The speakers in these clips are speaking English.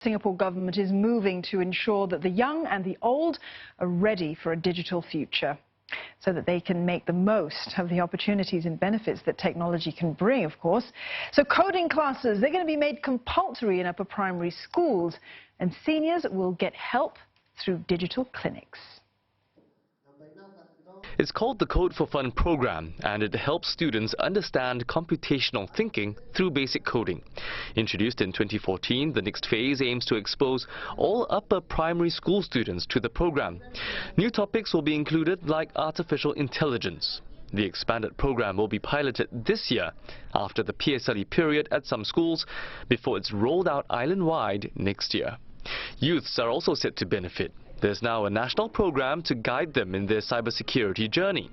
Singapore government is moving to ensure that the young and the old are ready for a digital future, so that they can make the most of the opportunities and benefits that technology can bring, of course. So coding classes, they're going to be made compulsory in upper primary schools, and seniors will get help through digital clinics. It's called the Code for Fun program, and it helps students understand computational thinking through basic coding. Introduced in 2014, the next phase aims to expose all upper primary school students to the program. New topics will be included like artificial intelligence. The expanded program will be piloted this year after the PSLE period at some schools before it's rolled out island-wide next year. Youths are also set to benefit. There's now a national program to guide them in their cybersecurity journey.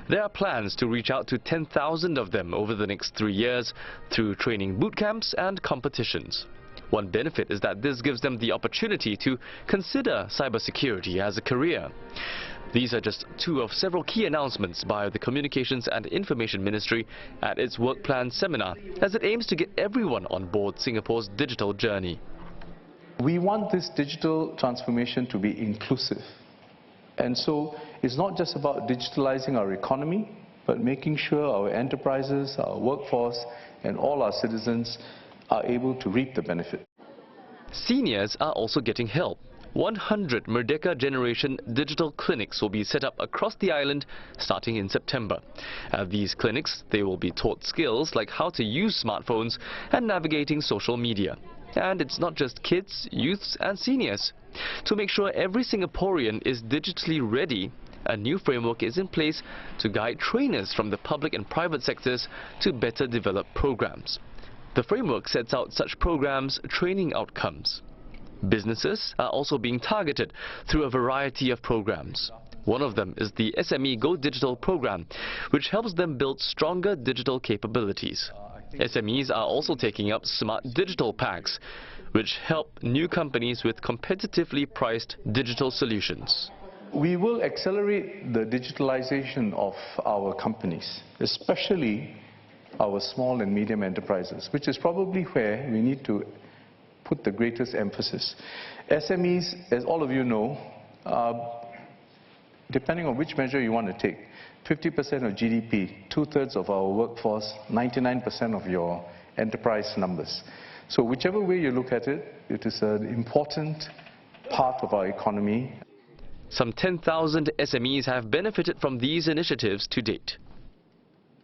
There are plans to reach out to 10,000 of them over the next 3 years through training boot camps and competitions. One benefit is that this gives them the opportunity to consider cybersecurity as a career. These are just two of several key announcements by the Communications and Information Ministry at its workplan seminar, as it aims to get everyone on board Singapore's digital journey. We want this digital transformation to be inclusive. And so it's not just about digitalizing our economy, but making sure our enterprises, our workforce, and all our citizens are able to reap the benefit. Seniors are also getting help. 100 Merdeka generation digital clinics will be set up across the island starting in September. At these clinics, they will be taught skills like how to use smartphones and navigating social media. And it's not just kids, youths and seniors. To make sure every Singaporean is digitally ready, a new framework is in place to guide trainers from the public and private sectors to better develop programs. The framework sets out such programs' training outcomes. Businesses are also being targeted through a variety of programs. One of them is the SME Go Digital program, which helps them build stronger digital capabilities. SMEs are also taking up smart digital packs, which help new companies with competitively priced digital solutions. We will accelerate the digitalization of our companies, especially our small and medium enterprises, which is probably where we need to put the greatest emphasis. SMEs, as all of you know, depending on which measure you want to take, 50% of GDP, 2/3 of our workforce, 99% of your enterprise numbers. So whichever way you look at it, it is an important part of our economy. Some 10,000 SMEs have benefited from these initiatives to date.